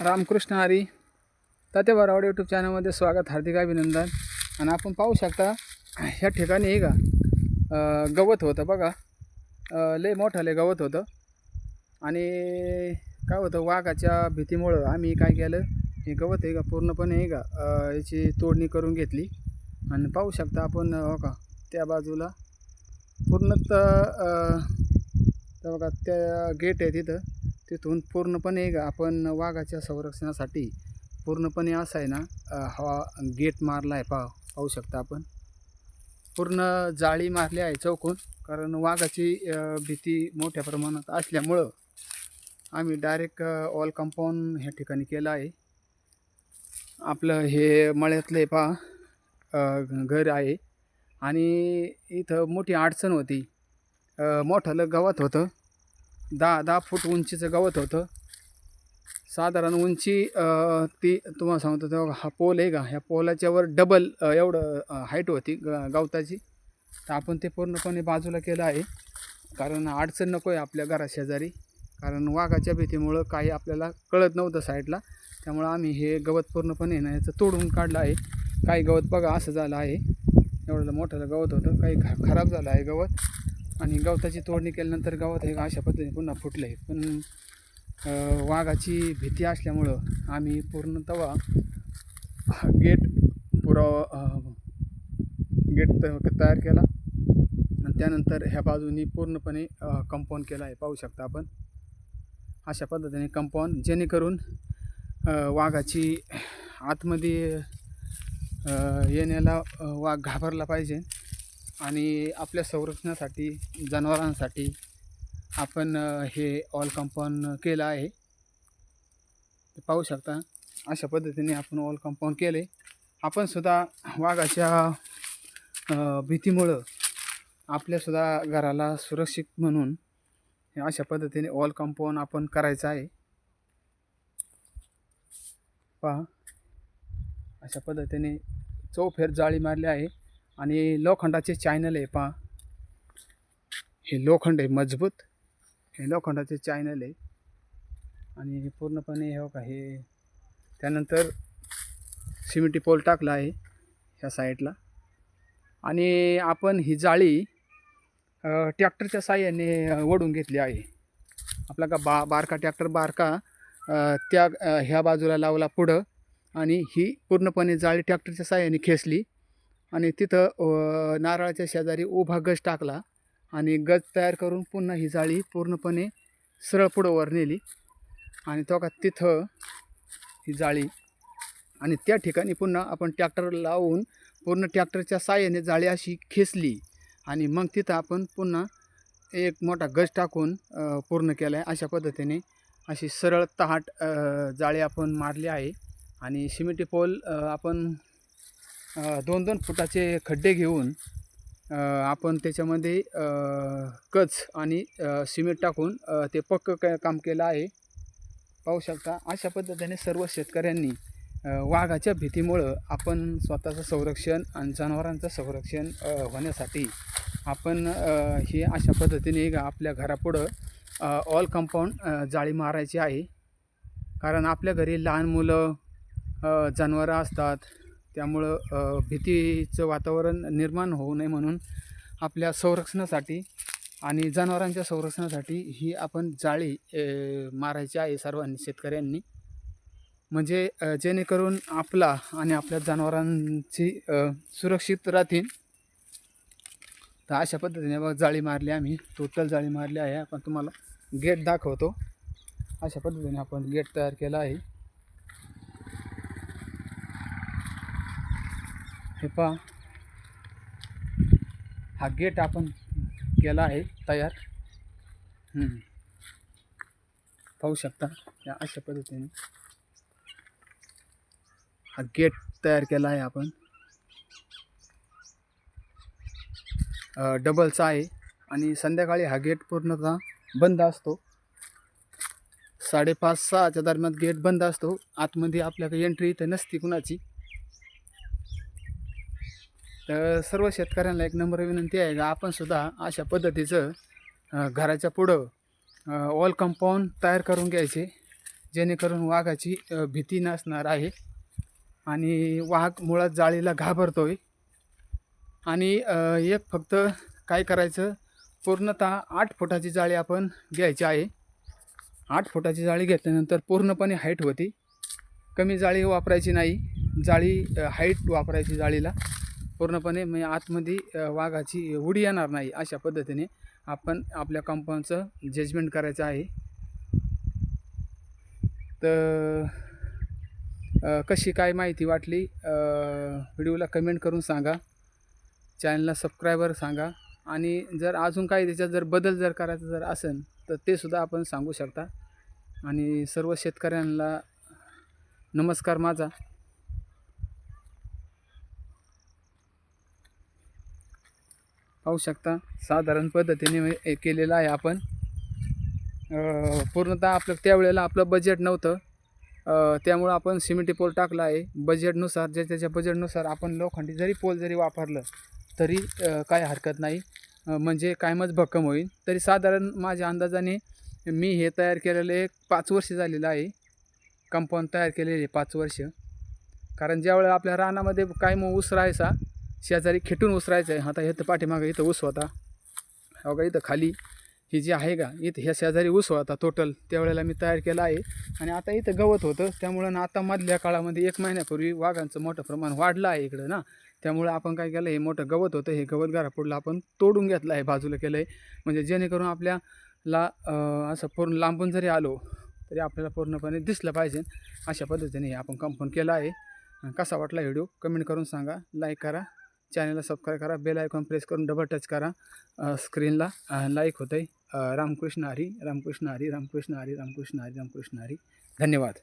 Ramakrishna Hari. तात्याबारावड YouTube चॅनलमध्ये स्वागत, हार्दिक अभिनंदन. आणि आपण पाहू शकता ह्या ठिकाणी आहे का गवत होतं बघा. लय मोठं गवत होतं आणि काय होतं, वाघाच्या भीतीमुळं आम्ही काय केलं, हे गवत आहे का पूर्णपणे आहे का याची तोडणी करून घेतली. आणि पाहू शकता आपण हो का त्या बाजूला पूर्णतः बघा त्या गेट आहे तिथून पूर्णपणे आपण वाघाच्या संरक्षणासाठी पूर्णपणे असा आहे ना हा गेट मारला आहे. पाहू शकता आपण पूर्ण जाळी मारली आहे चौकून, कारण वाघाची भीती मोठ्या प्रमाणात असल्यामुळं आम्ही डायरेक्ट ऑल कंपाऊंड ह्या ठिकाणी केलं आहे. आपलं हे मळ्यातले घर आहे आणि इथं मोठी अडचण होती. मोठं गवत होतं, 10 फूट उंचीचं गवत होतं. साधारण उंची ती तुम्हाला सांगतो तेव्हा हा पोल आहे का, ह्या पोलाच्यावर डबल एवढं हाईट होती गवताची. तर आपण ते पूर्णपणे बाजूला केलं आहे, कारण अडचण नको आहे आपल्या घराशेजारी. कारण वाघाच्या भीतीमुळं काही आपल्याला कळत नव्हतं साईडला, त्यामुळं आम्ही हे गवत पूर्णपणे ना याचं तोडून काढलं आहे. काही गवत बघा असं झालं आहे, एवढं मोठं गवत होतं, काही खराब झालं आहे गवत. आणि गवताची तोडणी केल्यानंतर गवत हे अशा पद्धतीने पुन्हा फुटलं आहे. पण वाघाची भीती असल्यामुळं आम्ही पूर्णतः गेट गेट तयार केला आणि त्यानंतर ह्या बाजूनी पूर्णपणे कंपाऊंड केला आहे. पाहू शकता आपण अशा पद्धतीने कंपाऊंड, जेणेकरून वाघाची आतमध्ये येण्याला वाघ घाबरला पाहिजे. आणि आपल्या संरक्षणासाठी जनावरांसाठी आपण हे ऑल कंपाऊंड केलं आहे. ते पाहू शकता अशा पद्धतीने आपण ऑल कंपाऊंड केले. आपण सुद्धा वाघाच्या भीतीमुळं आपल्यासुद्धा घराला सुरक्षित म्हणून अशा पद्धतीने ऑल कंपाऊंड आपण करायचं आहे. पहा अशा पद्धतीने चौफेर जाळी मारली आहे आणि लोखंडाचे चॅनल आहे. पहा हे लोखंड आहे मजबूत, हे लोखंडाचे चॅनल आहे. आणि पूर्णपणे हो का हे त्यानंतर सिमेंटी पोल टाकला आहे ह्या साईडला. आणि आपण ही जाळी ट्रॅक्टरच्या साहाय्याने ओढून घेतली आहे. आपला का बारका ट्रॅक्टर त्या ह्या बाजूला लावला पुढं, आणि ही पूर्णपणे जाळी ट्रॅक्टरच्या साहाय्याने खेचली आणि तिथं नारळाच्या शेजारी उभा गज टाकला आणि गज तयार करून पुन्हा ही जाळी पूर्णपणे सरळ पुढं वर नेली. आणि तो का तिथं ही जाळी, आणि त्या ठिकाणी पुन्हा आपण ट्रॅक्टर लावून पूर्ण ट्रॅक्टरच्या साहाय्याने जाळी अशी खेचली. आणि मग तिथं आपण पुन्हा एक मोठा गज टाकून पूर्ण केला आहे. अशा पद्धतीने अशी सरळ तहाट जाळी आपण मारली आहे. आणि सिमेंटी पोल आपण 2-2 फुटाचे खड्डे घेऊन आपण त्याच्यामध्ये कच आणि सिमेंट टाकून ते पक्कं काम केलं आहे. पाहू शकता अशा पद्धतीने सर्व शेतकऱ्यांनी वाघाच्या भीतीमुळं आपण स्वतःचं संरक्षण आणि जनावरांचं संरक्षण होण्यासाठी आपण हे अशा पद्धतीने आपल्या घरापुढं ऑल कंपाऊंड जाळी मारायची आहे. कारण आपल्या घरी लहान मुलं जनावरं असतात, त्यामुळं भीतीचं वातावरण निर्माण होऊ नये म्हणून आपल्या संरक्षणासाठी आणि जनावरांच्या संरक्षणासाठी ही आपण जाळी मारायची आहे सर्वांनी, शेतकऱ्यांनी. म्हणजे जेणेकरून आपला आणि आपल्या जनावरांची सुरक्षित राहतील. तर अशा पद्धतीने बघा जाळी मारली, आम्ही टोटल जाळी मारली आहे. आपण तुम्हाला गेट दाखवतो. अशा पद्धतीने आपण गेट तयार केला आहे. हे पहा हा गेट आपण केला आहे तयार. पाहू शकता या अशा पद्धतीने हा गेट तयार केला आहे आपण. डबलचा आहे आणि संध्याकाळी हा गेट पूर्णतः बंद असतो. 5:30-6च्या दरम्यान गेट बंद असतो. आतमध्ये आपल्याकडे एंट्री इथं नसती कुणाची. तर सर्व शेतकऱ्यांना एक नम्र विनंती आहे का आपण सुद्धा अशा पद्धतीचं घराच्या पुढं ऑल कंपाऊंड तयार करून घ्यायचे. जेणेकरून वाघाची भीती नसणार आहे आणि वाघ मुळात जाळीला घाबरतोय. आणि एक फक्त काय करायचं, पूर्णतः 8 फुटाची जाळी आपण घ्यायची आहे. 8 फुटाची जाळी घेतल्यानंतर पूर्णपणे हाईट होती. कमी जाळी वापरायची नाही, जाळी हाईट वापरायची जाळीला पूर्णपणे, म्हणजे आतमध्ये वाघाची उडी येणार नाही. अशा पद्धतीने आपण आपल्या कंपाऊंडचं जजमेंट करायचं आहे. तर कशी काय माहिती वाटली व्हिडिओला कमेंट करून सांगा, चॅनलला सबस्क्रायबर सांगा. आणि जर अजून काही त्याच्यात जर बदल जर करायचा जर असेल तर ते सुद्धा आपण सांगू शकता. आणि सर्व शेतकऱ्यांना नमस्कार माझा. पाहू शकता साधारण पद्धतीने केलेलं आहे आपण. पूर्णतः आपलं त्यावेळेला आपलं बजेट नव्हतं, त्यामुळं आपण सिमेंटी पोल टाकला आहे. बजेटनुसार त्याच्या बजेटनुसार आपण लोखंडी जरी पोल जरी वापरलं तरी काय हरकत नाही, म्हणजे कायमच भक्कम होईल. तरी साधारण माझ्या अंदाजाने मी हे तयार केलेले 5 वर्ष झालेलं आहे. कंपाऊंड तयार केलेले 5 वर्ष. कारण ज्यावेळेला आपल्या रानामध्ये काय मग ऊस राहायचा, शेजारी खेटून ऊस राहायचं आहे. आता इथं पाठीमागं इथं ऊस होता, हो का, इथं खाली ही जी आहे का, इथं ह्या शेजारी ऊस होता टोटल, त्यावेळेला मी तयार केला आहे. आणि आता इथं गवत होतं, त्यामुळं ना आता मधल्या काळामध्ये 1 महिन्यापूर्वी वाघांचं मोठं प्रमाण वाढलं आहे इकडं ना. त्यामुळं आपण काय केलं, हे मोठं गवत होतं, हे गवत घरापुढलं आपण तोडून घेतलं आहे, बाजूला केलं आहे. म्हणजे जेणेकरून आपल्याला असं पूर्ण लांबून जरी आलो तरी आपल्याला पूर्णपणे दिसलं पाहिजे, अशा पद्धतीने हे आपण कंपाऊंड केलं आहे. कसा वाटला व्हिडिओ कमेंट करून सांगा, लाईक करा, चॅनलला सबस्क्राईब करा, बेल आयकॉन प्रेस करून डबल टच करा स्क्रीनला. लाईक होतं आहे. रामकृष्ण हरी, रामकृष्ण हरी, रामकृष्ण हरी, रामकृष्ण हरी, रामकृष्ण हरी. धन्यवाद.